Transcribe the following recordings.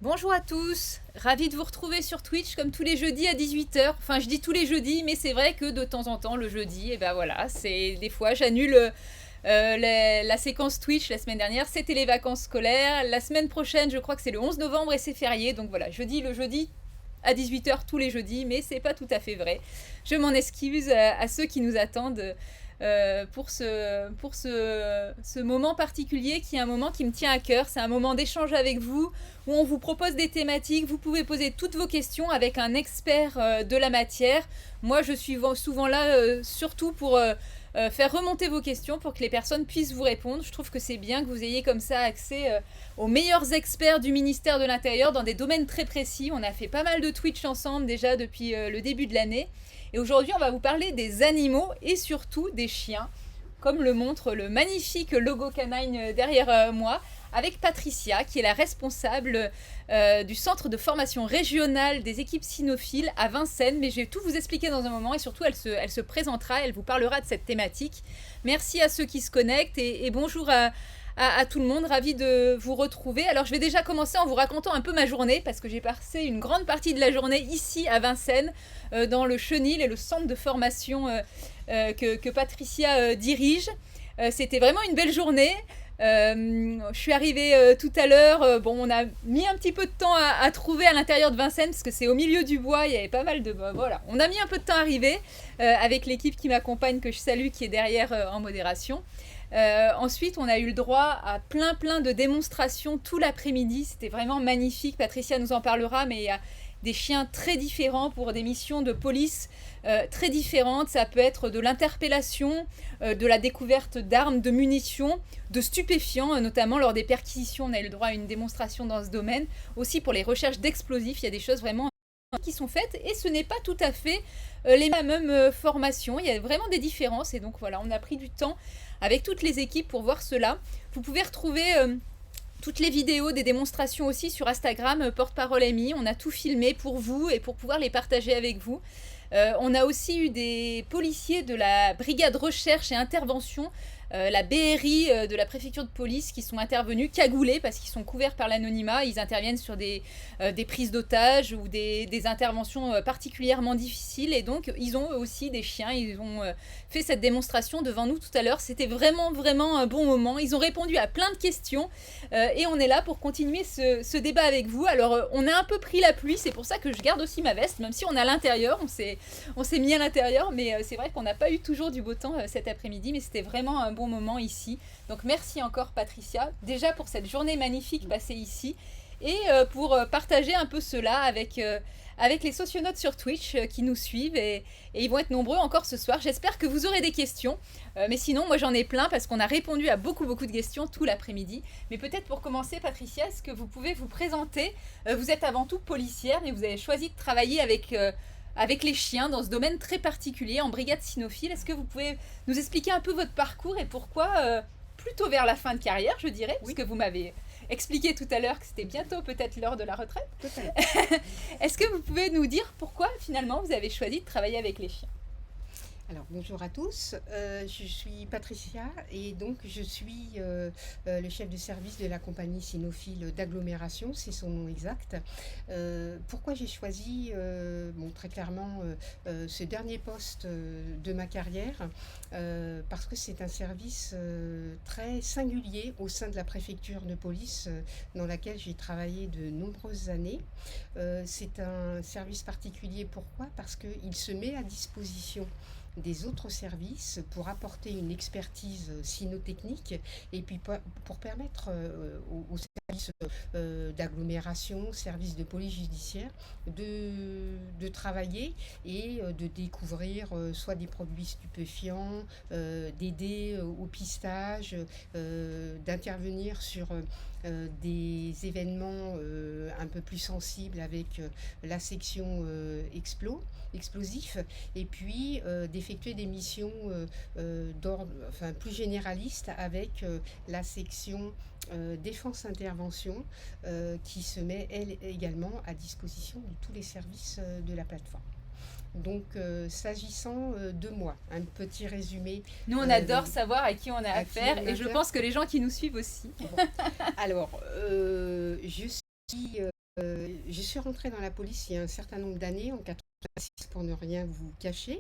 Bonjour à tous, ravi de vous retrouver sur Twitch comme tous les jeudis à 18 h. Enfin, je dis tous les jeudis, mais c'est vrai que de temps en temps, le jeudi, et ben voilà, c'est des fois j'annule la séquence Twitch la semaine dernière, c'était les vacances scolaires. La semaine prochaine, je crois que c'est le 11 novembre et c'est férié, donc voilà, le jeudi à 18 h tous les jeudis, mais c'est pas tout à fait vrai. Je m'en excuse à ceux qui nous attendent pour ce moment particulier qui est un moment qui me tient à cœur. C'est un moment d'échange avec vous où on vous propose des thématiques. Vous pouvez poser toutes vos questions avec un expert de la matière. Moi, je suis souvent là surtout pour faire remonter vos questions pour que les personnes puissent vous répondre. Je trouve que c'est bien que vous ayez comme ça accès aux meilleurs experts du ministère de l'Intérieur dans des domaines très précis. On a fait pas mal de Twitch ensemble déjà depuis le début de l'année. Et aujourd'hui, on va vous parler des animaux et surtout des chiens, comme le montre le magnifique logo canine derrière moi, avec Patricia, qui est la responsable du centre de formation régionale des équipes cynophiles à Vincennes. Mais je vais tout vous expliquer dans un moment et surtout, elle se présentera, elle vous parlera de cette thématique. Merci à ceux qui se connectent et bonjour à tout le monde, ravi de vous retrouver. Alors je vais déjà commencer en vous racontant un peu ma journée parce que j'ai passé une grande partie de la journée ici à Vincennes dans le chenil et le centre de formation que Patricia dirige. C'était vraiment une belle journée. Je suis arrivée tout à l'heure. Bon, on a mis un petit peu de temps à trouver à l'intérieur de Vincennes parce que c'est au milieu du bois. Il y avait pas mal de. Voilà, on a mis un peu de temps à arriver avec l'équipe qui m'accompagne, que je salue, qui est derrière en modération. Ensuite, on a eu le droit à plein de démonstrations tout l'après-midi. C'était vraiment magnifique. Patricia nous en parlera, mais il y a des chiens très différents pour des missions de police très différentes. Ça peut être de l'interpellation, de la découverte d'armes, de munitions, de stupéfiants, notamment lors des perquisitions. On a eu le droit à une démonstration dans ce domaine. Aussi pour les recherches d'explosifs, il y a des choses vraiment qui sont faites et ce n'est pas tout à fait les mêmes formations. Il y a vraiment des différences et donc voilà, on a pris du temps avec toutes les équipes pour voir cela. Vous pouvez retrouver toutes les vidéos des démonstrations aussi sur Instagram, Porte-Parole Amy. On a tout filmé pour vous et pour pouvoir les partager avec vous. On a aussi eu des policiers de la brigade recherche et intervention, la BRI de la préfecture de police qui sont intervenus cagoulés parce qu'ils sont couverts par l'anonymat. Ils interviennent sur des prises d'otages ou des interventions particulièrement difficiles et donc ils ont aussi des chiens. Ils ont fait cette démonstration devant nous tout à l'heure. C'était vraiment un bon moment. Ils ont répondu à plein de questions et on est là pour continuer ce débat avec vous. Alors on a un peu pris la pluie, c'est pour ça que je garde aussi ma veste, même si on est à l'intérieur, on s'est mis à l'intérieur, mais c'est vrai qu'on n'a pas eu toujours du beau temps cet après-midi, mais c'était vraiment un bon moment ici. Donc merci encore Patricia, déjà pour cette journée magnifique passée ici, et pour partager un peu cela avec les socionautes sur Twitch qui nous suivent, et ils vont être nombreux encore ce soir. J'espère que vous aurez des questions, mais sinon moi j'en ai plein parce qu'on a répondu à beaucoup de questions tout l'après-midi. Mais peut-être pour commencer Patricia, est-ce que vous pouvez vous présenter? Vous êtes avant tout policière, mais vous avez choisi de travailler avec les chiens dans ce domaine très particulier, en brigade cynophile. Est-ce que vous pouvez nous expliquer un peu votre parcours et pourquoi, plutôt vers la fin de carrière, je dirais, parce Oui, que vous m'avez expliqué tout à l'heure que c'était bientôt peut-être l'heure de la retraite. totalement. Est-ce que vous pouvez nous dire pourquoi finalement vous avez choisi de travailler avec les chiens? Alors, bonjour à tous. Je suis Patricia et donc je suis le chef de service de la compagnie cynophile d'agglomération, c'est son nom exact. Pourquoi j'ai choisi, bon, très clairement, ce dernier poste de ma carrière? Parce que c'est un service très singulier au sein de la préfecture de police dans laquelle j'ai travaillé de nombreuses années. C'est un service particulier, pourquoi? Parce qu'il se met à disposition des autres services pour apporter une expertise cynotechnique et puis pour permettre aux services d'agglomération, services de police judiciaire de travailler et de découvrir soit des produits stupéfiants, d'aider au pistage, d'intervenir sur des événements un peu plus sensibles avec la section explosifs et puis d'effectuer des missions d'ordre enfin, plus généralistes avec la section défense-intervention qui se met elle également à disposition de tous les services de la plateforme. Donc, s'agissant de moi, un petit résumé. Nous, on adore savoir à qui on a À qui affaire on a et je affaire. pense que les gens qui nous suivent aussi. Bon. Alors, je suis Je suis rentrée dans la police il y a un certain nombre d'années, en 86, pour ne rien vous cacher.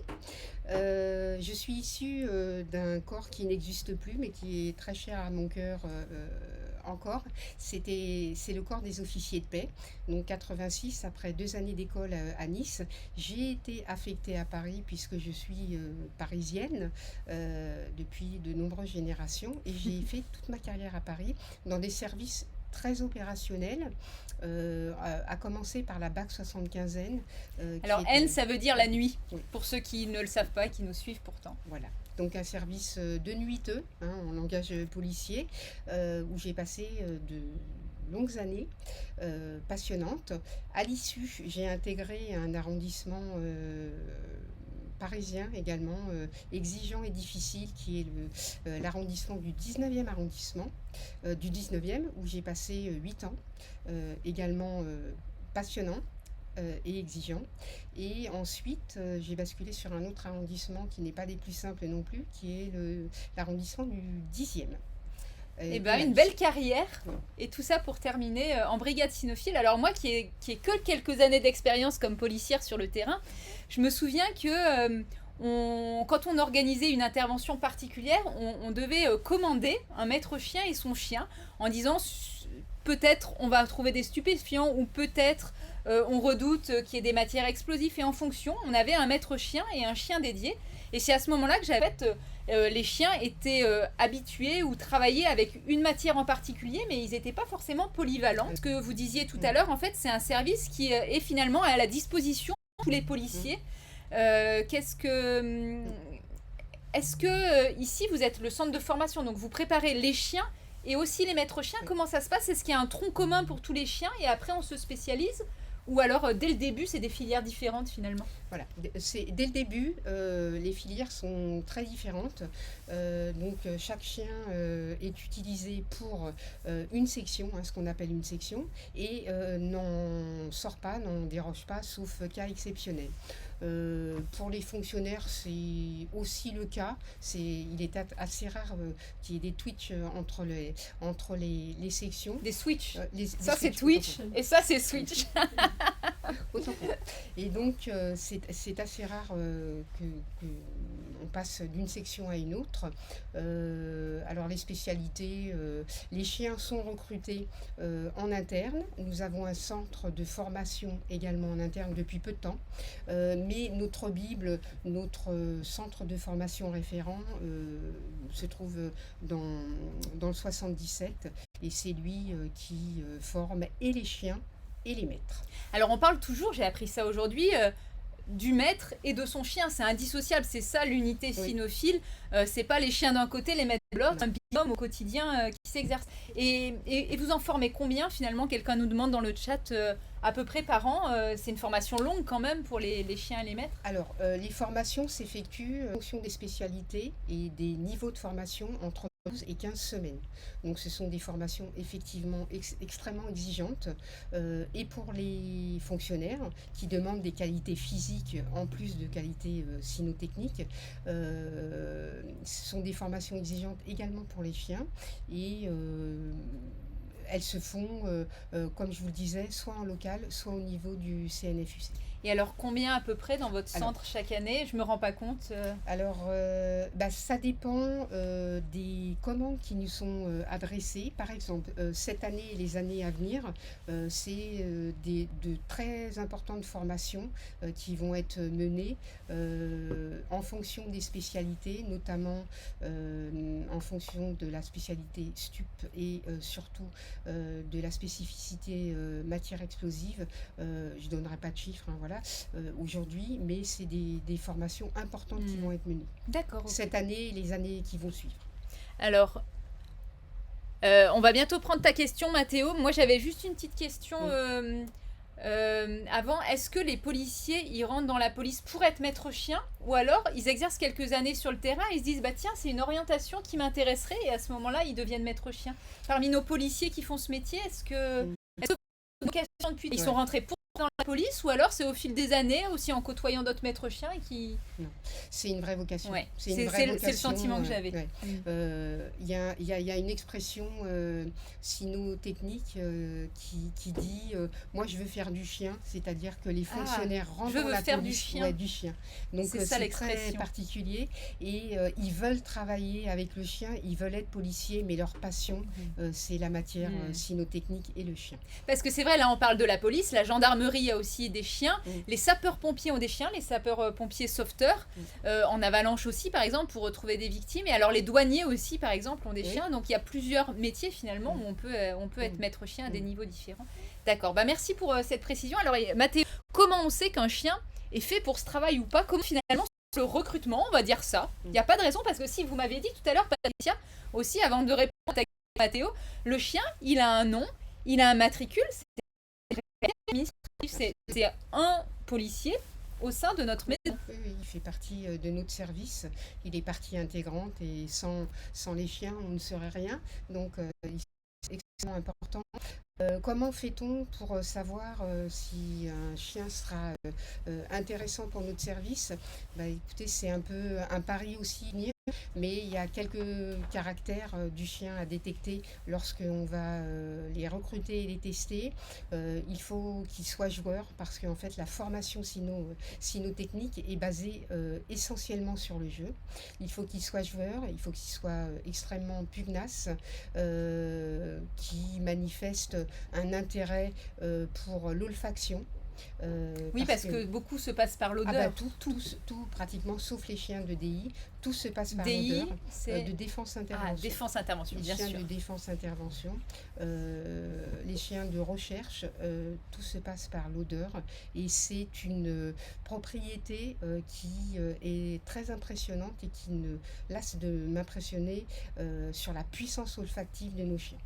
Je suis issue d'un corps qui n'existe plus, mais qui est très cher à mon cœur encore. C'est le corps des officiers de paix. Donc 86, après 2 années d'école à Nice, j'ai été affectée à Paris puisque je suis parisienne depuis de nombreuses générations. Et j'ai fait toute ma carrière à Paris dans des services très opérationnels, à commencer par la BAC 75N. Alors N, ça veut dire la nuit, Oui. pour ceux qui ne le savent pas, qui nous suivent pourtant. Voilà. Donc un service de nuiteux, en langage policier, où j'ai passé de longues années passionnantes. À l'issue, j'ai intégré un arrondissement parisien également, exigeant et difficile, qui est l'arrondissement du 19e arrondissement, du 19e, où j'ai passé 8 ans, également passionnant et exigeant. Et ensuite, j'ai basculé sur un autre arrondissement qui n'est pas des plus simples non plus, qui est l'arrondissement du 10e. Eh ben, une belle carrière, et tout ça pour terminer en brigade cynophile. Alors moi qui ai que quelques années d'expérience comme policière sur le terrain, je me souviens que quand on organisait une intervention particulière, on devait commander un maître chien et son chien en disant peut-être on va trouver des stupéfiants ou peut-être on redoute qu'il y ait des matières explosives, et en fonction, on avait un maître chien et un chien dédié. Et c'est à ce moment-là que j'avais les chiens étaient habitués ou travaillaient avec une matière en particulier, mais ils n'étaient pas forcément polyvalents. Ce que vous disiez tout à l'heure, en fait, c'est un service qui est finalement à la disposition de tous les policiers. Est-ce que ici, vous êtes le centre de formation, donc vous préparez les chiens et aussi les maîtres chiens? Comment ça se passe? Est-ce qu'il y a un tronc commun pour tous les chiens et après on se spécialise? Ou alors, dès le début, c'est des filières différentes finalement? Voilà, dès le début, les filières sont très différentes. Donc, chaque chien est utilisé pour une section, ce qu'on appelle une section, et n'en sort pas, n'en déroge pas, sauf cas exceptionnels. Pour les fonctionnaires, c'est aussi le cas. Il est assez rare qu'il y ait des twitch entre les sections. Des switch. Ça, c'est Twitch, et ça, c'est switch. Autant pour moi. Et donc, c'est assez rare qu'on passe d'une section à une autre. Alors, les spécialités, les chiens sont recrutés en interne. Nous avons un centre de formation également en interne depuis peu de temps. Mais notre Bible, notre centre de formation référent se trouve dans le 77, et c'est lui qui forme et les chiens et les maîtres. Alors on parle toujours, j'ai appris ça aujourd'hui, du maître et de son chien, c'est indissociable, c'est ça l'unité cynophile. C'est pas les chiens d'un côté, les maîtres de l'autre, un binôme au quotidien qui s'exerce. Et vous en formez combien finalement? Quelqu'un nous demande dans le chat, à peu près par an. C'est une formation longue quand même pour les chiens et les maîtres? Alors, les formations s'effectuent en fonction des spécialités et des niveaux de formation entre 12 et 15 semaines. Donc ce sont des formations effectivement extrêmement exigeantes, et pour les fonctionnaires qui demandent des qualités physiques en plus de qualités cynotechniques. Ce sont des formations exigeantes également pour les chiens, et elles se font, comme je vous le disais, soit en local, soit au niveau du CNFUC. Et alors, combien à peu près dans votre centre chaque année? Je me rends pas compte. Alors, ça dépend des commandes qui nous sont adressées. Par exemple, cette année et les années à venir, c'est de très importantes formations qui vont être menées en fonction des spécialités, notamment en fonction de la spécialité STUP et surtout de la spécificité matière explosive. Je ne donnerai pas de chiffres, voilà. Aujourd'hui, mais c'est des formations importantes qui vont être menées. D'accord. Cette année et les années qui vont suivre. Alors, on va bientôt prendre ta question, Mathéo. Moi, j'avais juste une petite question avant. Est-ce que les policiers, ils rentrent dans la police pour être maître chien, ou alors ils exercent quelques années sur le terrain et ils se disent, bah tiens, c'est une orientation qui m'intéresserait, et à ce moment-là, ils deviennent maître chien? Parmi nos policiers qui font ce métier, est-ce que ils sont rentrés pour dans la police ou alors c'est au fil des années, aussi en côtoyant d'autres maîtres chiens qui... Non, c'est une vraie vocation. Ouais, C'est une c'est vraie le vocation. sentiment que j'avais. Ouais. Il y a une expression cynotechnique qui dit moi je veux faire du chien, c'est-à-dire que les fonctionnaires rentrent je dans veux la faire police, du chien. ouais, du chien. Donc C'est ça c'est très l'expression. particulier et ils veulent travailler avec le chien, ils veulent être policiers, mais leur passion c'est la matière cynotechnique et le chien. Parce que c'est vrai, là on parle de la police, la gendarmerie a aussi des chiens, les sapeurs-pompiers ont des chiens, les sapeurs-pompiers sauveteurs, en avalanche aussi par exemple pour retrouver des victimes, et alors les douaniers aussi par exemple ont des chiens, donc il y a plusieurs métiers finalement où on peut être maître chien à des niveaux différents. D'accord, bah merci pour cette précision. Alors Mathéo, comment on sait qu'un chien est fait pour ce travail ou pas? Comment finalement le recrutement, on va dire ça? Il n'y a pas de raison, parce que si vous m'avez dit tout à l'heure, Patricia, aussi avant de répondre à ta question, Mathéo, le chien, il a un nom, il a un matricule, c'est un policier au sein de notre maison. Oui, il fait partie de notre service, il est partie intégrante et sans les chiens, on ne serait rien. Donc, c'est extrêmement important. Comment fait-on pour savoir si un chien sera intéressant pour notre service? Écoutez, c'est un peu un pari aussi, mais il y a quelques caractères du chien à détecter lorsqu'on va les recruter et les tester. Il faut qu'il soit joueur parce qu'en fait la formation cynotechnique est basée essentiellement sur le jeu. Il faut qu'il soit joueur, il faut qu'il soit extrêmement pugnace, qui manifeste un intérêt pour l'olfaction. Oui, parce que beaucoup se passe par l'odeur. Tout pratiquement, sauf les chiens de DI, tout se passe par DI, l'odeur. c'est de défense-intervention. Défense-intervention, bien sûr. Les chiens de défense-intervention, les chiens de recherche, tout se passe par l'odeur. Et c'est une propriété qui est très impressionnante et qui ne lasse de m'impressionner sur la puissance olfactive de nos chiens.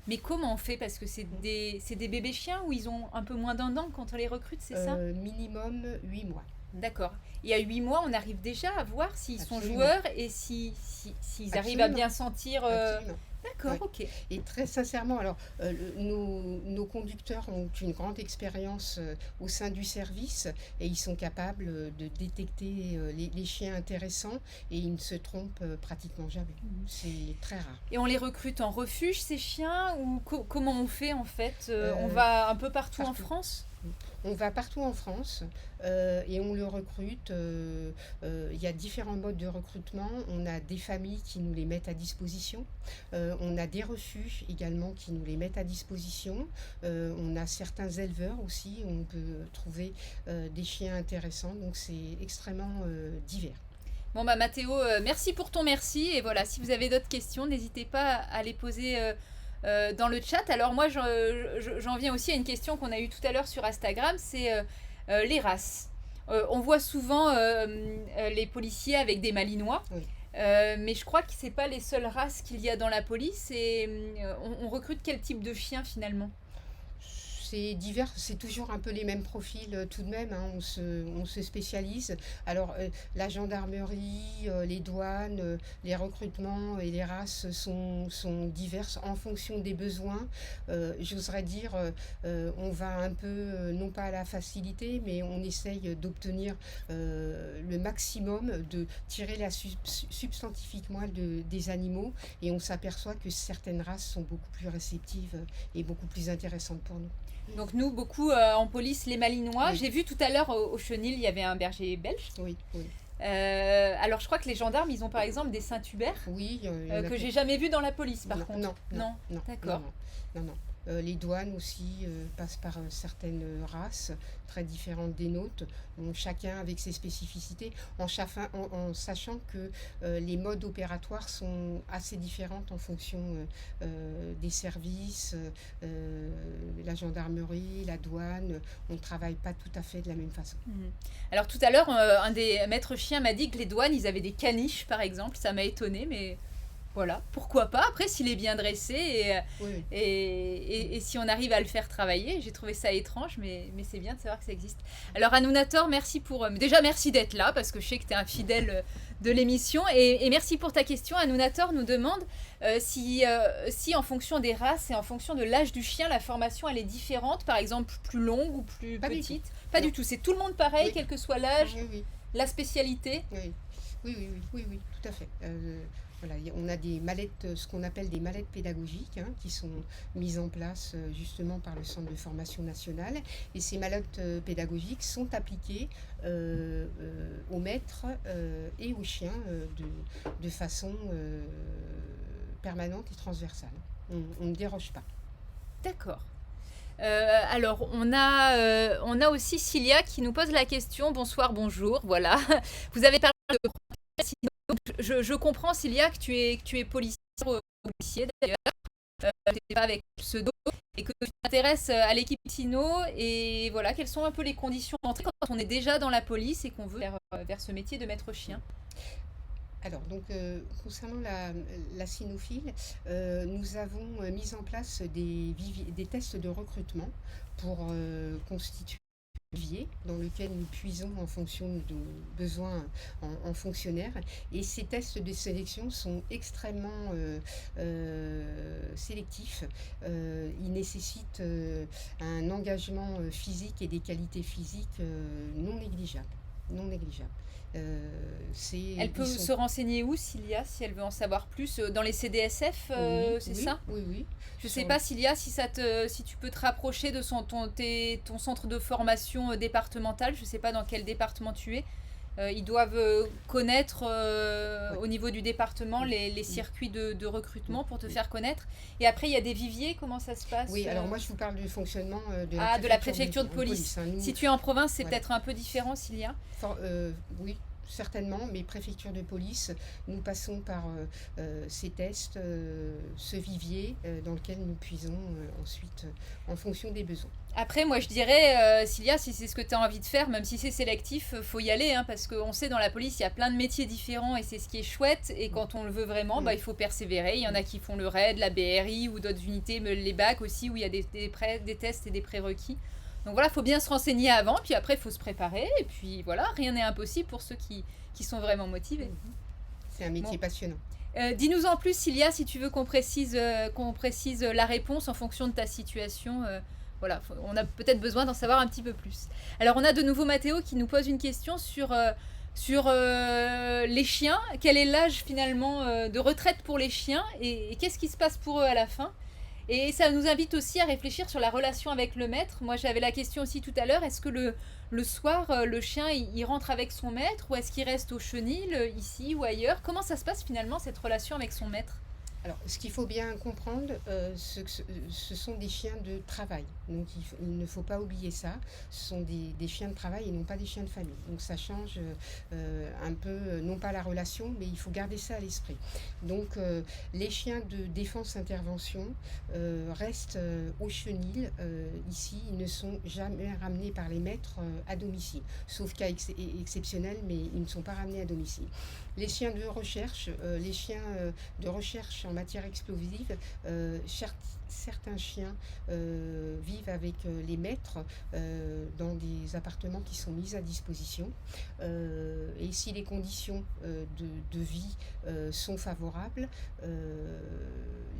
Mais comment on fait? Parce que c'est des bébés chiens où ils ont un peu moins d'un an quand on les recrute, c'est ça? Minimum 8 mois. D'accord. Et à 8 mois, on arrive déjà à voir s'ils sont joueurs et s'ils arrivent à bien sentir... Absolument. D'accord, ok. Et très sincèrement, alors nos conducteurs ont une grande expérience au sein du service et ils sont capables de détecter les chiens intéressants et ils ne se trompent pratiquement jamais. C'est très rare. Et on les recrute en refuge, ces chiens, ou comment on fait en fait? On va un peu partout en France? On va partout en France et on le recrute. Il y a différents modes de recrutement. On a des familles qui nous les mettent à disposition. On a des refuges également qui nous les mettent à disposition. On a certains éleveurs aussi. On peut trouver des chiens intéressants. Donc c'est extrêmement divers. Bon bah Mathéo, merci pour ton merci. Et voilà, si vous avez d'autres questions, n'hésitez pas à les poser dans le chat. Alors moi, j'en viens aussi à une question qu'on a eue tout à l'heure sur Instagram, c'est les races. On voit souvent les policiers avec des malinois, Oui. mais je crois que c'est pas les seules races qu'il y a dans la police. Et on recrute quel type de chien finalement? C'est divers, c'est toujours un peu les mêmes profils tout de même, hein, on se spécialise. Alors la gendarmerie, les douanes, les recrutements et les races sont diverses en fonction des besoins. J'oserais dire, on va un peu, non pas à la facilité, mais on essaye d'obtenir le maximum, de tirer la substantifique moelle des animaux et on s'aperçoit que certaines races sont beaucoup plus réceptives et beaucoup plus intéressantes pour nous. Donc nous, beaucoup en police, les malinois. Oui. J'ai vu tout à l'heure au Chenil, il y avait un berger belge. Oui, oui. Alors je crois que les gendarmes, ils ont par exemple des Saint-Hubert Oui, que j'ai jamais vu dans la police par contre. Non, D'accord. Non. Les douanes aussi passent par certaines races très différentes des nôtres, chacun avec ses spécificités, en sachant que les modes opératoires sont assez différents en fonction des services, la gendarmerie, la douane, on ne travaille pas tout à fait de la même façon. Alors tout à l'heure, un des maîtres chiens m'a dit que les douanes, ils avaient des caniches par exemple, ça m'a étonné, mais... Voilà, pourquoi pas. Après, s'il est bien dressé Oui, oui. et si on arrive à le faire travailler, j'ai trouvé ça étrange, mais c'est bien de savoir que ça existe. Alors, Anounator, merci pour. Déjà, merci d'être là, parce que je sais que tu es un fidèle de l'émission. Et merci pour ta question. Anounator nous demande si, en fonction des races et en fonction de l'âge du chien, la formation, elle est différente, par exemple, plus longue ou plus Pas du tout. petite. Pas Non. du tout. C'est tout le monde pareil, Oui, quel que soit l'âge, oui, oui. la spécialité. Oui, oui, oui, oui, oui, oui, tout à fait. Voilà, on a des mallettes, ce qu'on appelle des mallettes pédagogiques, hein, qui sont mises en place justement par le Centre de formation nationale. Et ces mallettes pédagogiques sont appliquées aux maîtres et aux chiens de façon permanente et transversale. On ne déroge pas. D'accord. Alors, on a aussi Cilia qui nous pose la question. Bonsoir, bonjour. Voilà. Vous avez parlé de donc, je comprends, Cilia, que tu es policier, policier d'ailleurs. Tu n'es pas avec le pseudo et que tu t'intéresses à l'équipe Sino. Et voilà, quelles sont un peu les conditions d'entrée quand on est déjà dans la police et qu'on veut vers ce métier de maître chien? Alors, donc, concernant la cynophile, nous avons mis en place des tests de recrutement pour constituer un vivier dans lequel nous puisons en fonction de nos besoins en fonctionnaires. Et ces tests de sélection sont extrêmement sélectifs. Ils nécessitent un engagement physique et des qualités physiques non négligeables. Non négligeables. Elle peut Ils sont. se renseigner où, Cilia, si elle veut en savoir plus? Dans les CDSF, Oui, c'est oui, ça? oui, oui. Je sais Sur, pas, Cilia, si tu peux te rapprocher de ton centre de formation départemental. Je sais pas dans quel département tu es. Ils doivent connaître ouais, au niveau du département mm, les mm, circuits de mm, recrutement pour te mm. faire connaître. Et après, il y a des viviers. Comment ça se passe Oui, alors moi je vous parle du fonctionnement Ah, de la de préfecture de police, police. hein. Si Nous, tu es en province, c'est voilà. peut-être un peu différent, Cilia. Oui, certainement, mais préfecture de police, nous passons par ces tests, ce vivier dans lequel nous puisons ensuite en fonction des besoins. Après, moi, je dirais, Cilia, si c'est ce que tu as envie de faire, même si c'est sélectif, faut y aller, hein, parce qu'on sait dans la police, il y a plein de métiers différents et c'est ce qui est chouette. Et Mm, quand on le veut vraiment, mm, bah, il faut persévérer. Il y en mm. a qui font le RAID, la BRI ou d'autres unités, mais les bacs aussi, où il y a des tests et des prérequis. Donc voilà, il faut bien se renseigner avant, puis après, il faut se préparer. Et puis voilà, rien n'est impossible pour ceux qui sont vraiment motivés. C'est un métier Bon. passionnant. Dis-nous en plus, Cilia, si tu veux qu'on précise la réponse en fonction de ta situation. Voilà, on a peut-être besoin d'en savoir un petit peu plus. Alors, on a de nouveau Mathéo qui nous pose une question sur les chiens. Quel est l'âge finalement de retraite pour les chiens et qu'est-ce qui se passe pour eux à la fin? Et ça nous invite aussi à réfléchir sur la relation avec le maître. Moi, j'avais la question aussi tout à l'heure. Est-ce que le soir, le chien, il rentre avec son maître ou est-ce qu'il reste au chenil, ici ou ailleurs? Comment ça se passe finalement, cette relation avec son maître? Alors, ce qu'il faut bien comprendre, ce sont des chiens de travail. Donc, il ne faut pas oublier ça. Ce sont des chiens de travail et non pas des chiens de famille. Donc, ça change un peu, non pas la relation, mais il faut garder ça à l'esprit. Donc, les chiens de défense-intervention restent au chenil. Ici, ils ne sont jamais ramenés par les maîtres à domicile. Sauf cas exceptionnel, mais ils ne sont pas ramenés à domicile. Les chiens de recherche, de recherche en matière explosive, certains chiens vivent avec les maîtres dans des appartements qui sont mis à disposition. Et si les conditions de vie sont favorables,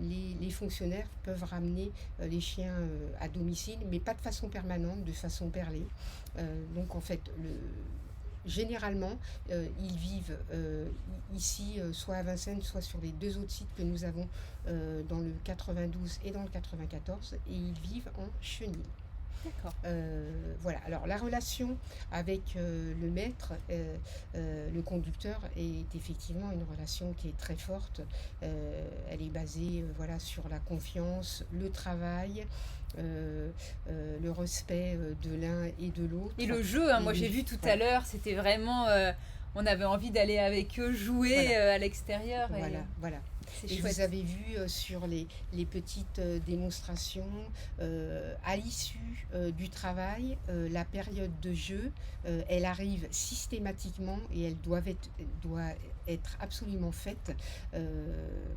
les fonctionnaires peuvent ramener les chiens à domicile, mais pas de façon permanente, de façon perlée. Donc en fait, généralement, ils vivent ici, soit à Vincennes, soit sur les deux autres sites que nous avons dans le 92 et dans le 94, et ils vivent en chenil. D'accord. Voilà, alors la relation avec le maître, le conducteur, est effectivement une relation qui est très forte. Elle est basée voilà, sur la confiance, le travail, le respect de l'un et de l'autre. Et le jeu, hein, Et moi j'ai le- vu tout à voilà. l'heure, c'était vraiment. On avait envie d'aller avec eux jouer Voilà. à l'extérieur. Voilà, Et voilà. c'est Et chouette. vous avez vu sur les petites démonstrations, à l'issue du travail, la période de jeu, elle arrive systématiquement et elle doit être absolument faite.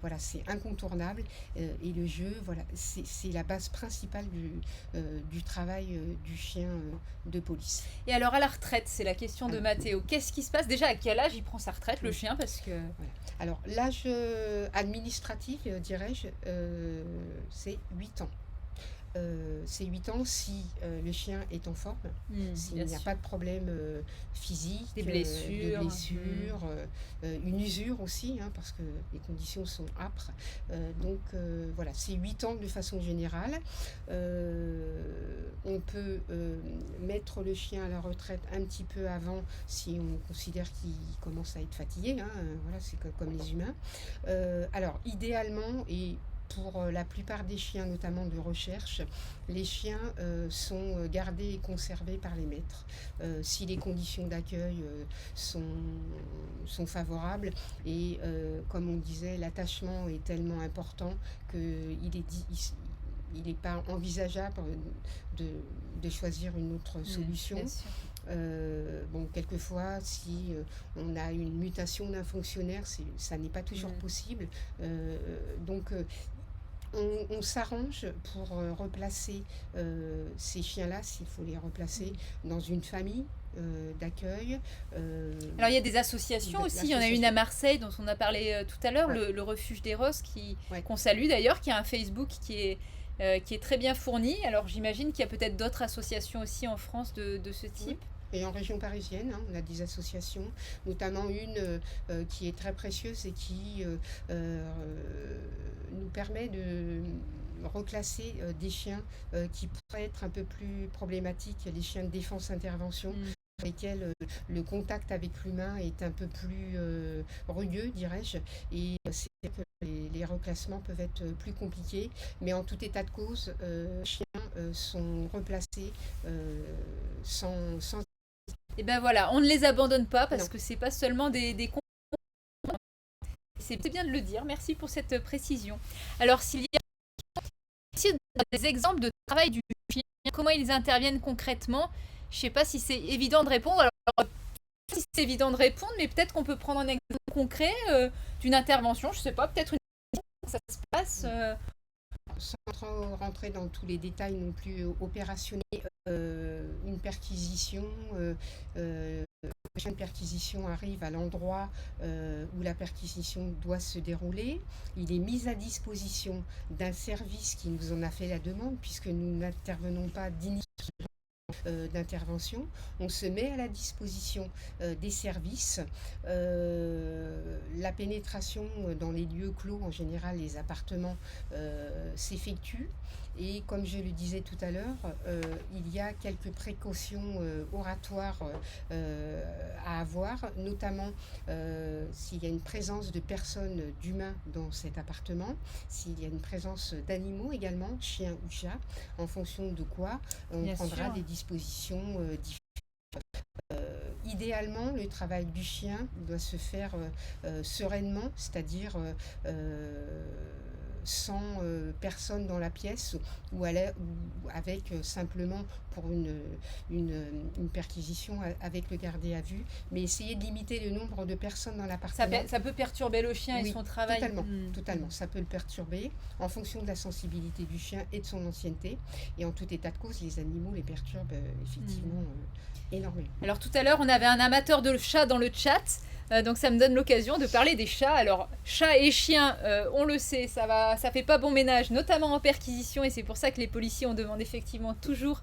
Voilà, c'est incontournable. Et le jeu, voilà, c'est la base principale du travail du chien de police. Et alors à la retraite, c'est la question de Alors, Mathéo. Qu'est-ce qui se passe déjà? À quel âge il prend sa retraite, le oui. chien? Parce que... Voilà. Alors, l'âge administratif, dirais-je, c'est 8 ans. C'est 8 ans si le chien est en forme, s'il bien n'y a sûr. pas de problème physique, Des de blessures. blessure, une usure aussi, hein, parce que les conditions sont âpres. Donc voilà, c'est 8 ans de façon générale. On peut mettre le chien à la retraite un petit peu avant si on considère qu'il commence à être fatigué, hein, voilà, c'est comme les humains. Alors, idéalement, et pour la plupart des chiens, notamment de recherche, les chiens sont gardés et conservés par les maîtres. Si les conditions d'accueil sont favorables et comme on disait, l'attachement est tellement important qu'il n'est pas envisageable de choisir une autre solution. Bien sûr. Bon, quelquefois, si on a une mutation d'un fonctionnaire, ça n'est pas toujours possible. Donc, on s'arrange pour replacer ces chiens-là, s'il faut les replacer, dans une famille d'accueil. Alors il y a des associations aussi, il y en a une à Marseille dont on a parlé tout à l'heure, Ouais. le Refuge des Roses, Ouais. qu'on salue d'ailleurs, qui a un Facebook qui est très bien fourni. Alors j'imagine qu'il y a peut-être d'autres associations aussi en France de ce type. Et en région parisienne, hein, on a des associations, notamment une qui est très précieuse et qui nous permet de reclasser des chiens qui pourraient être un peu plus problématiques, les chiens de défense-intervention, pour lesquels le contact avec l'humain est un peu plus rugueux, dirais-je. Et c'est vrai que les reclassements peuvent être plus compliqués, mais en tout état de cause, les chiens sont replacés sans. Et ben voilà, on ne les abandonne pas parce Non. que c'est pas seulement des c'est bien de le dire. Merci pour cette précision. Alors s'il y a des exemples de travail du chien, comment ils interviennent concrètement, je sais pas si c'est évident de répondre. Alors si c'est évident de répondre, mais peut-être qu'on peut prendre un exemple concret d'une intervention, je sais pas, peut-être ça se passe. Sans rentrer dans tous les détails non plus opérationnels, une perquisition, le chien de perquisition arrive à l'endroit où la perquisition doit se dérouler. Il est mis à disposition d'un service qui nous en a fait la demande, puisque nous n'intervenons pas d'initiative d'intervention. On se met à la disposition des services. La pénétration dans les lieux clos, en général les appartements, s'effectue. Et comme je le disais tout à l'heure, il y a quelques précautions oratoires à avoir, notamment s'il y a une présence de personnes, d'humains dans cet appartement, s'il y a une présence d'animaux également, chiens ou chats, en fonction de quoi on Bien prendra sûr. des dispositions différentes. Idéalement, le travail du chien doit se faire sereinement, c'est-à-dire sans personne dans la pièce ou avec simplement pour une perquisition avec le gardé à vue, mais essayer de limiter le nombre de personnes dans l'appartement. Ça peut perturber le chien et Oui, son travail. Totalement. Ça peut le perturber en fonction de la sensibilité du chien et de son ancienneté. Et en tout état de cause, les animaux les perturbent effectivement énormément. Alors tout à l'heure, on avait un amateur de chat dans le chat. Donc ça me donne l'occasion de parler des chats. Alors chats et chiens, on le sait, ça fait pas bon ménage, notamment en perquisition, et c'est pour ça que les policiers on demande effectivement toujours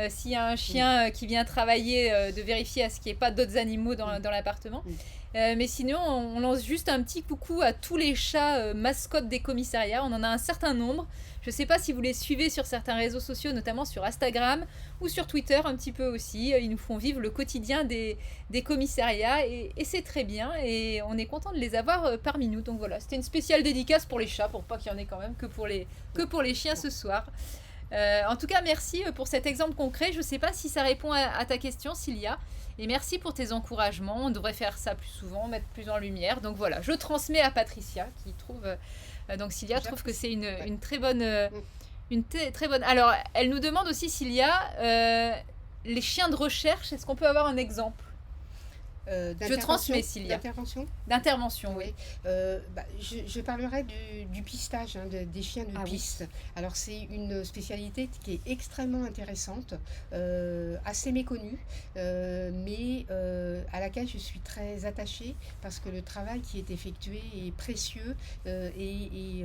s'il y a un chien qui vient travailler, de vérifier à ce qu'il n'y ait pas d'autres animaux dans l'appartement. Mais sinon, on lance juste un petit coucou à tous les chats mascottes des commissariats. On en a un certain nombre. Je ne sais pas si vous les suivez sur certains réseaux sociaux, notamment sur Instagram ou sur Twitter un petit peu aussi. Ils nous font vivre le quotidien des commissariats et c'est très bien. Et on est content de les avoir parmi nous. Donc voilà, c'était une spéciale dédicace pour les chats, pour pas qu'il y en ait quand même que pour les chiens ce soir. En tout cas, merci pour cet exemple concret. Je ne sais pas si ça répond à ta question, Cilia. Et merci pour tes encouragements. On devrait faire ça plus souvent, mettre plus en lumière. Donc voilà, je transmets à Patricia qui trouve... donc Cilia trouve que c'est une très bonne... très bonne... Alors, elle nous demande aussi, Cilia, les chiens de recherche, est-ce qu'on peut avoir un exemple ? Je transmets, Cilia. D'intervention, oui. Oui. Je parlerai du pistage, des chiens de piste. Oui. Alors c'est une spécialité qui est extrêmement intéressante, assez méconnue, mais à laquelle je suis très attachée parce que le travail qui est effectué est précieux et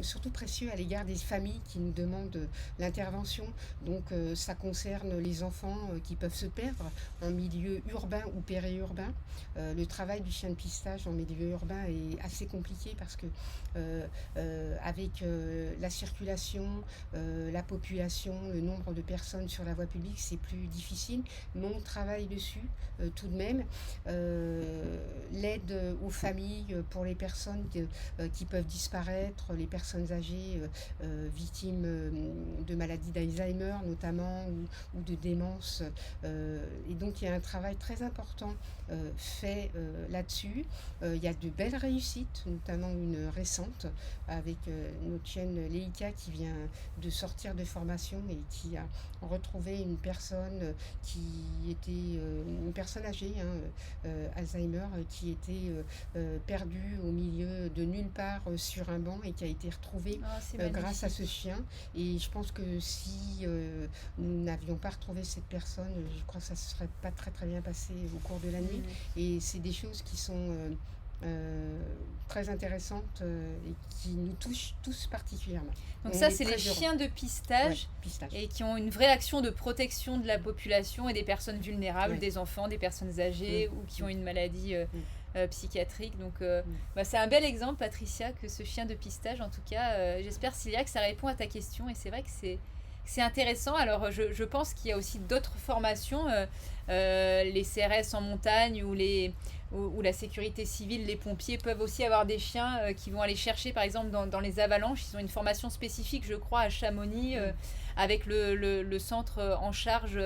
surtout précieux à l'égard des familles qui nous demandent l'intervention. Donc ça concerne les enfants qui peuvent se perdre en milieu urbain ou périurbain. Le travail du chien de pistage en milieu urbain est assez compliqué parce que avec la circulation, la population, le nombre de personnes sur la voie publique, c'est plus difficile, mais on travaille dessus tout de même. L'aide aux familles pour les personnes qui peuvent disparaître, les personnes âgées victimes de maladies d'Alzheimer notamment ou de démence. Et donc il y a un travail très important fait là-dessus. Il y a de belles réussites, notamment une récente avec notre chienne Leica qui vient de sortir de formation et qui a retrouvé une personne qui était une personne âgée, Alzheimer, qui était perdue au milieu de nulle part sur un banc et qui a été retrouvée grâce à ce chien. Et je pense que si nous n'avions pas retrouvé cette personne, je crois que ça ne serait pas très très bien passé au cours de l'année. Et c'est des choses qui sont très intéressantes et qui nous touchent tous particulièrement. Donc ça, c'est les chiens de pistage, et qui ont une vraie action de protection de la population et des personnes vulnérables, des enfants, des personnes âgées ou qui ont une maladie psychiatrique. Donc c'est un bel exemple, Patricia, que ce chien de pistage, en tout cas. J'espère, Cilia, que ça répond à ta question et c'est vrai que c'est intéressant. Alors, je pense qu'il y a aussi d'autres formations, les CRS en montagne ou la sécurité civile, les pompiers peuvent aussi avoir des chiens qui vont aller chercher, par exemple, dans les avalanches. Ils ont une formation spécifique, je crois, à Chamonix, avec le centre en charge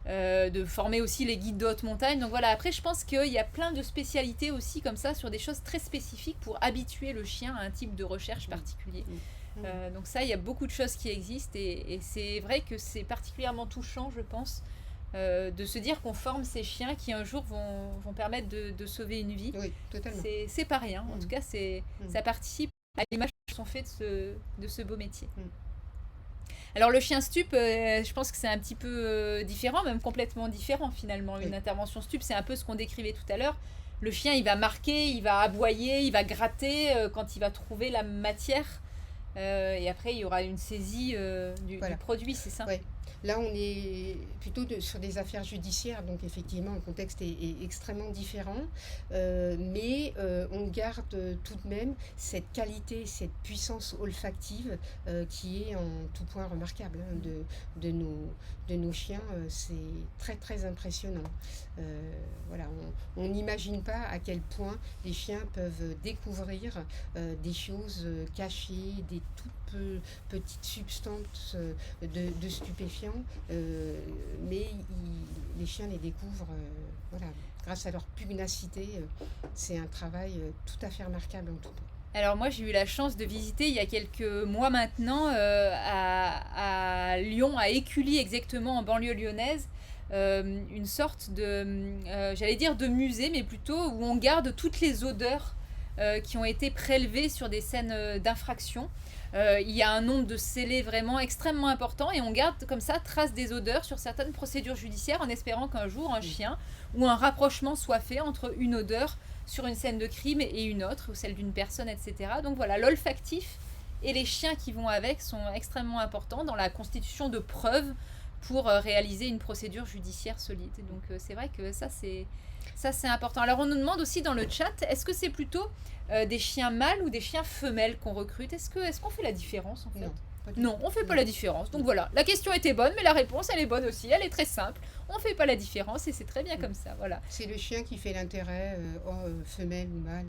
de former aussi les guides de haute montagne. Donc voilà, après, je pense qu'il y a plein de spécialités aussi comme ça, sur des choses très spécifiques pour habituer le chien à un type de recherche particulier. Donc ça, il y a beaucoup de choses qui existent et c'est vrai que c'est particulièrement touchant, je pense, de se dire qu'on forme ces chiens qui un jour vont permettre de sauver une vie. Oui, totalement. C'est pas rien. En tout cas, ça participe à l'image qu'ils sont faits de ce beau métier. Alors le chien stup, je pense que c'est un petit peu différent, même complètement différent finalement. Une intervention stup, c'est un peu ce qu'on décrivait tout à l'heure. Le chien, il va marquer, il va aboyer, il va gratter quand il va trouver la matière. Et après, il y aura une saisie du produit, c'est ça ? Oui. Là, on est plutôt sur des affaires judiciaires, donc effectivement, le contexte est extrêmement différent, mais on garde tout de même cette qualité, cette puissance olfactive qui est en tout point remarquable de nos chiens. C'est très, très impressionnant. Voilà, on n'imagine pas à quel point les chiens peuvent découvrir des choses cachées, des toutes petites substances de stupéfiants, mais les chiens les découvrent grâce à leur pugnacité. C'est un travail tout à fait remarquable en tout cas. Alors moi, j'ai eu la chance de visiter il y a quelques mois maintenant à Lyon, à Écully exactement, en banlieue lyonnaise, une sorte j'allais dire de musée, mais plutôt où on garde toutes les odeurs qui ont été prélevées sur des scènes d'infraction. Il y a un nombre de scellés vraiment extrêmement important et on garde comme ça trace des odeurs sur certaines procédures judiciaires en espérant qu'un jour un chien ou un rapprochement soit fait entre une odeur sur une scène de crime et une autre, ou celle d'une personne, etc. Donc voilà, l'olfactif et les chiens qui vont avec sont extrêmement importants dans la constitution de preuves pour réaliser une procédure judiciaire solide. Donc c'est vrai que ça c'est important. Alors on nous demande aussi dans le chat, est-ce que c'est plutôt des chiens mâles ou des chiens femelles qu'on recrute ? Est-ce qu'on fait la différence en fait ? Non, on ne fait pas la différence. Donc voilà, la question était bonne, mais la réponse elle est bonne aussi, elle est très simple. On ne fait pas la différence et c'est très bien comme ça. Voilà. C'est le chien qui fait l'intérêt, femelle ou mâle.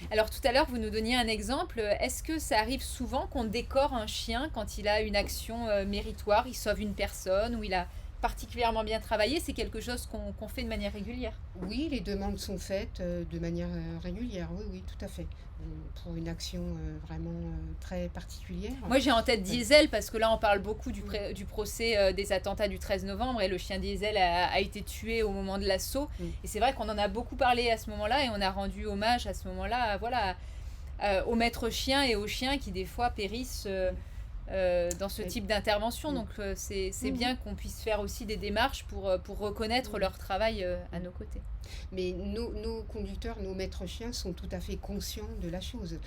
Alors tout à l'heure, vous nous donniez un exemple. Est-ce que ça arrive souvent qu'on décore un chien quand il a une action méritoire, il sauve une personne ou il a particulièrement bien travaillé, c'est quelque chose qu'on fait de manière régulière. Oui, les demandes sont faites de manière régulière, oui, oui, tout à fait. Pour une action vraiment très particulière. Moi, j'ai en tête Ouais. Diesel parce que là, on parle beaucoup du procès des attentats du 13 novembre et le chien Diesel a été tué au moment de l'assaut. Mm. Et c'est vrai qu'on en a beaucoup parlé à ce moment-là et on a rendu hommage à ce moment-là, voilà, aux maîtres chiens et aux chiens qui des fois périssent dans ce Et- type d'intervention. Mm. Donc c'est Mhm. bien qu'on puisse faire aussi des démarches pour reconnaître leur travail à nos côtés. Mais nos conducteurs, nos maîtres chiens sont tout à fait conscients de la chose.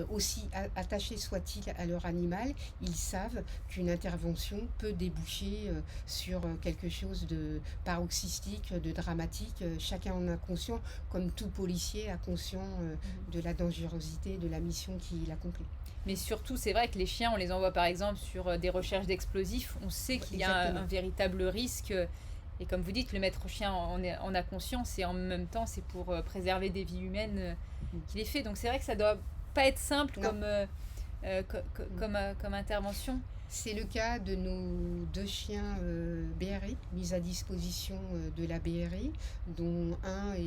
Aussi attachés soient-ils à leur animal, ils savent qu'une intervention peut déboucher sur quelque chose de paroxystique, de dramatique. Chacun en a conscience, comme tout policier a conscience de la dangerosité de la mission qu'il accomplit. Mais surtout, c'est vrai que les chiens, on les envoie par exemple sur des recherches d'explosifs. On sait qu'il y a Exactement. un véritable risque. Et comme vous dites, le maître chien en a conscience et en même temps, c'est pour préserver des vies humaines qu'il est fait. Donc c'est vrai que ça doit pas être simple Non. comme intervention. C'est le cas de nos 2 chiens BRI, mis à disposition de la BRI, dont un a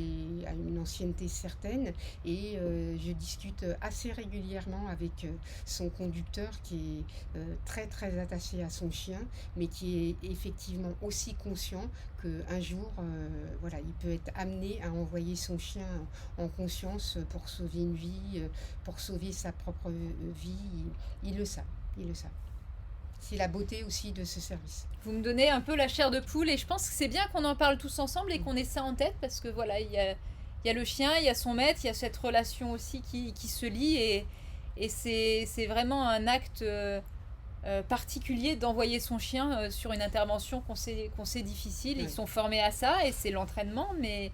une ancienneté certaine. Et je discute assez régulièrement avec son conducteur qui est très très attaché à son chien, mais qui est effectivement aussi conscient qu'un jour, voilà, il peut être amené à envoyer son chien en conscience pour sauver une vie, pour sauver sa propre vie. Ils le savent, ils le savent. C'est la beauté aussi de ce service. Vous me donnez un peu la chair de poule et je pense que c'est bien qu'on en parle tous ensemble et qu'on ait ça en tête parce que voilà, il y a le chien, il y a son maître, il y a cette relation aussi qui se lie et c'est vraiment un acte particulier d'envoyer son chien sur une intervention qu'on sait difficile. Ouais. Ils sont formés à ça et c'est l'entraînement, mais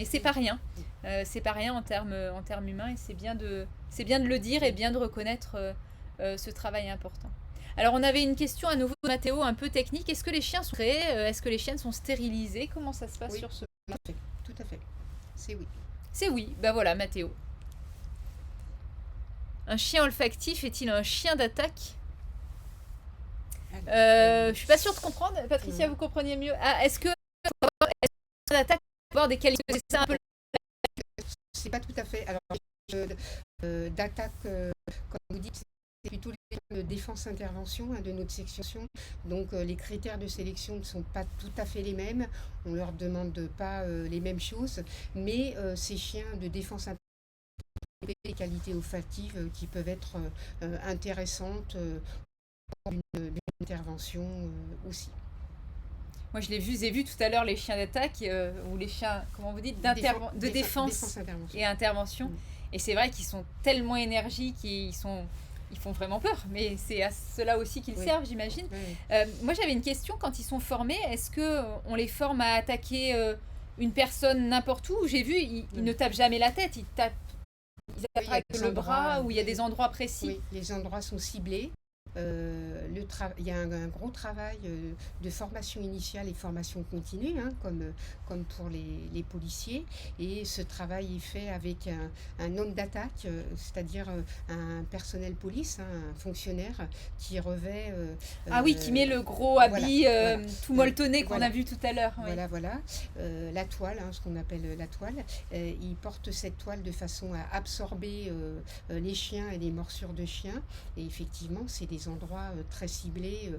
c'est pas rien. C'est pas rien en termes humains et c'est bien de le dire et bien de reconnaître ce travail important. Alors on avait une question à nouveau de Mathéo un peu technique. Est-ce que les chiens sont créés Est-ce que les chiennes sont stérilisées Comment ça se passe Oui. sur ce... Tout à fait. C'est oui. C'est oui. Ben voilà, Mathéo. Un chien olfactif est-il un chien d'attaque Je suis pas sûre de comprendre. Patricia, vous compreniez mieux. Ah, est-ce que un chien d'attaque peut avoir des qualités C'est ça un peu. C'est pas tout à fait. Alors, d'attaque, comme vous dites, c'est plutôt les termes de défense-intervention de notre section. Donc, les critères de sélection ne sont pas tout à fait les mêmes. On leur demande pas les mêmes choses. Mais ces chiens de défense-intervention ont des qualités olfactives qui peuvent être intéressantes d'une intervention aussi. Moi, je j'ai vu tout à l'heure les chiens d'attaque ou les chiens, comment vous dites, de défense et intervention. Et c'est vrai qu'ils sont tellement énergiques, ils font vraiment peur. Mais c'est à cela aussi qu'ils servent, j'imagine. Oui. Moi, j'avais une question. Quand ils sont formés, est-ce que on les forme à attaquer une personne n'importe où J'ai vu, ils ne tapent jamais la tête. Ils attaquent le bras où il y a des endroits précis. Oui, les endroits sont ciblés. Il y a un gros travail de formation initiale et formation continue, hein, comme pour les policiers. Et ce travail est fait avec un homme d'attaque, c'est-à-dire un personnel police, hein, un fonctionnaire qui revêt... ah oui, qui met le gros habit tout molletonné qu'on a vu tout à l'heure. Voilà, voilà. La toile, hein, ce qu'on appelle la toile. Il porte cette toile de façon à absorber les chiens et les morsures de chiens. Et effectivement, c'est des endroits très ciblés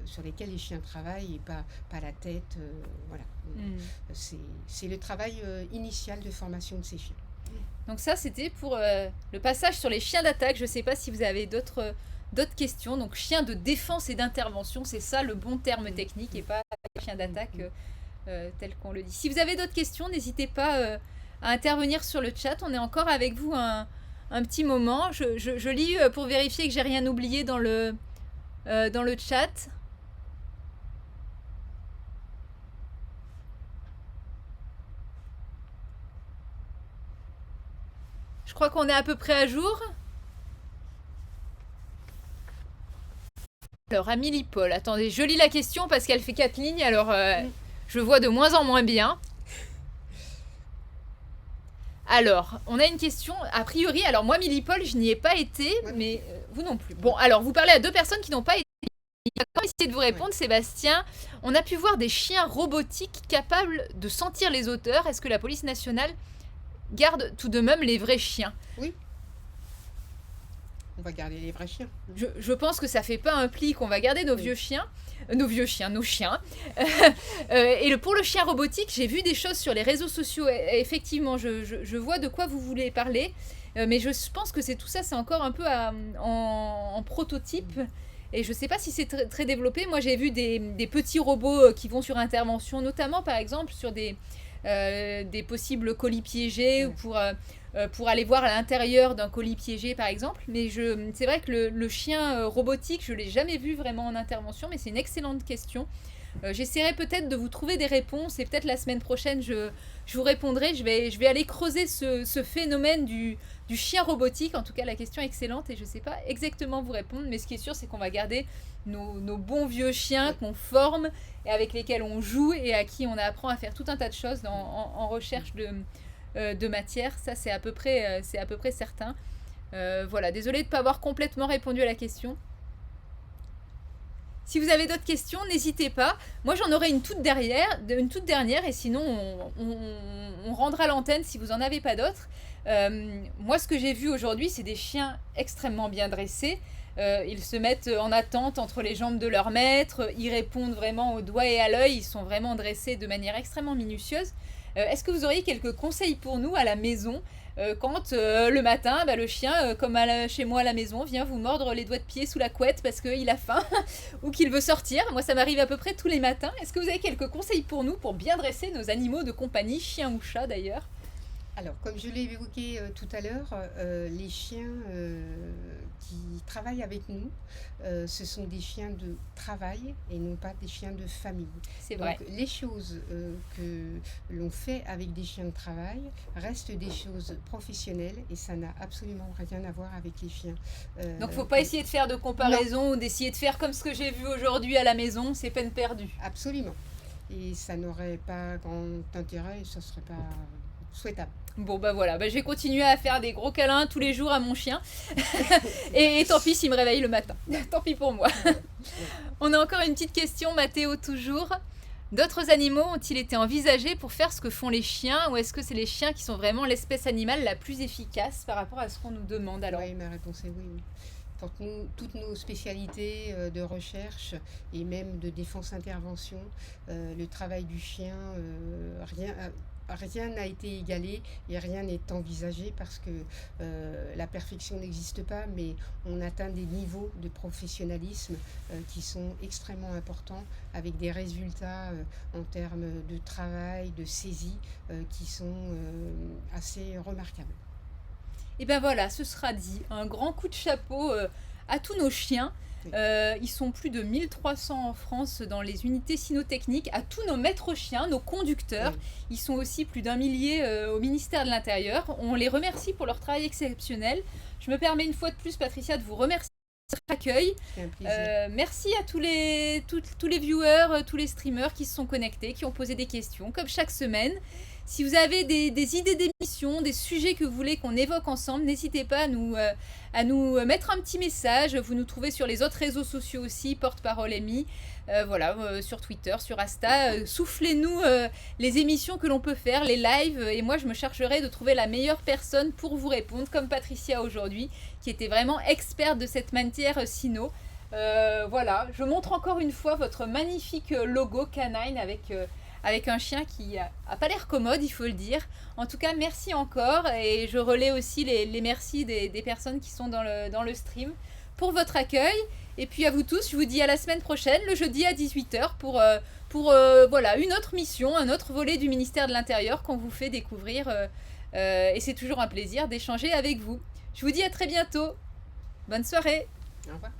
sur lesquels les chiens travaillent et pas la tête. Voilà. C'est le travail initial de formation de ces chiens. Donc ça, c'était pour le passage sur les chiens d'attaque. Je ne sais pas si vous avez d'autres questions. Donc chiens de défense et d'intervention, c'est ça le bon terme technique et pas chien d'attaque tel qu'on le dit. Si vous avez d'autres questions, n'hésitez pas à intervenir sur le chat. On est encore avec vous un petit moment. Je lis pour vérifier que j'ai rien oublié dans le chat. Je crois qu'on est à peu près à jour. Alors, Amélie Paul, attendez, je lis la question parce qu'elle fait 4 lignes, alors je vois de moins en moins bien. Alors, on a une question, a priori, alors moi, Millipol, je n'y ai pas été, mais vous non plus. Bon, alors, vous parlez à 2 personnes qui n'ont pas été. D'accord, ici, de vous répondre, Sébastien. On a pu voir des chiens robotiques capables de sentir les odeurs. Est-ce que la police nationale garde tout de même les vrais chiens? Oui, on va garder les vrais chiens. Je pense que ça fait pas un pli qu'on va garder nos Oui. vieux chiens. Nos chiens. Pour le chien robotique, j'ai vu des choses sur les réseaux sociaux. Effectivement, je vois de quoi vous voulez parler. Mais je pense que tout ça, c'est encore un peu en prototype. Et je sais pas si c'est très développé. Moi, j'ai vu des petits robots qui vont sur intervention, notamment par exemple sur des possibles colis piégés ou pour aller voir à l'intérieur d'un colis piégé par exemple. Mais c'est vrai que le chien robotique, je l'ai jamais vu vraiment en intervention, mais c'est une excellente question. J'essaierai peut-être de vous trouver des réponses et peut-être la semaine prochaine je vous répondrai. Je vais aller creuser ce phénomène du chien robotique. En tout cas, la question est excellente et je ne sais pas exactement vous répondre, mais ce qui est sûr, c'est qu'on va garder nos bons vieux chiens qu'on forme et avec lesquels on joue et à qui on apprend à faire tout un tas de choses en recherche de matière. Ça, c'est à peu près certain. Voilà, désolée de ne pas avoir complètement répondu à la question. Si vous avez d'autres questions, n'hésitez pas. Moi, j'en aurai une toute dernière, et sinon, on rendra l'antenne si vous n'en avez pas d'autres. Moi, ce que j'ai vu aujourd'hui, c'est des chiens extrêmement bien dressés. Ils se mettent en attente entre les jambes de leur maître. Ils répondent vraiment au doigt et à l'œil. Ils sont vraiment dressés de manière extrêmement minutieuse. Est-ce que vous auriez quelques conseils pour nous à la maison quand le matin, le chien, comme chez moi à la maison, vient vous mordre les doigts de pied sous la couette parce qu'il a faim ou qu'il veut sortir? Moi, ça m'arrive à peu près tous les matins. Est-ce que vous avez quelques conseils pour nous pour bien dresser nos animaux de compagnie, chiens ou chats d'ailleurs? Alors, comme je l'ai évoqué tout à l'heure, les chiens qui travaillent avec nous, ce sont des chiens de travail et non pas des chiens de famille. C'est Donc, vrai. les choses que l'on fait avec des chiens de travail restent des choses professionnelles et ça n'a absolument rien à voir avec les chiens. Donc, faut pas essayer de faire de comparaison ou d'essayer de faire comme ce que j'ai vu aujourd'hui à la maison. C'est peine perdue. Absolument. Et ça n'aurait pas grand intérêt et ça ne serait pas souhaitable. Bon voilà, je vais continuer à faire des gros câlins tous les jours à mon chien. et tant pis s'il me réveille le matin. Tant pis pour moi. On a encore une petite question, Mathéo, toujours. D'autres animaux ont-ils été envisagés pour faire ce que font les chiens, ou est-ce que c'est les chiens qui sont vraiment l'espèce animale la plus efficace par rapport à ce qu'on nous demande alors? Oui, ma réponse est oui. Pour toutes nos spécialités de recherche et même de défense-intervention, le travail du chien, rien n'a été égalé et rien n'est envisagé parce que la perfection n'existe pas, mais on atteint des niveaux de professionnalisme qui sont extrêmement importants avec des résultats en termes de travail, de saisie qui sont assez remarquables. Et voilà, ce sera dit. Un grand coup de chapeau à tous nos chiens. Oui. Ils sont plus de 1300 en France dans les unités cynotechniques, à tous nos maîtres chiens, nos conducteurs. Oui. Ils sont aussi plus d'un millier au ministère de l'Intérieur. On les remercie pour leur travail exceptionnel. Je me permets une fois de plus, Patricia, de vous remercier pour votre accueil. C'est un plaisir. Merci à tous les viewers, tous les streamers qui se sont connectés, qui ont posé des questions, comme chaque semaine. Si vous avez des idées d'émissions, des sujets que vous voulez qu'on évoque ensemble, n'hésitez pas à nous mettre un petit message. Vous nous trouvez sur les autres réseaux sociaux aussi, Porte-Parole Amy, sur Twitter, sur Insta. Soufflez-nous les émissions que l'on peut faire, les lives, et moi je me chargerai de trouver la meilleure personne pour vous répondre, comme Patricia aujourd'hui, qui était vraiment experte de cette matière cyno. Je montre encore une fois votre magnifique logo canine avec un chien qui a pas l'air commode, il faut le dire. En tout cas, merci encore, et je relais aussi les merci des personnes qui sont dans le stream pour votre accueil. Et puis à vous tous, je vous dis à la semaine prochaine, le jeudi à 18h, pour une autre mission, un autre volet du ministère de l'Intérieur qu'on vous fait découvrir. Et c'est toujours un plaisir d'échanger avec vous. Je vous dis à très bientôt. Bonne soirée. Au revoir.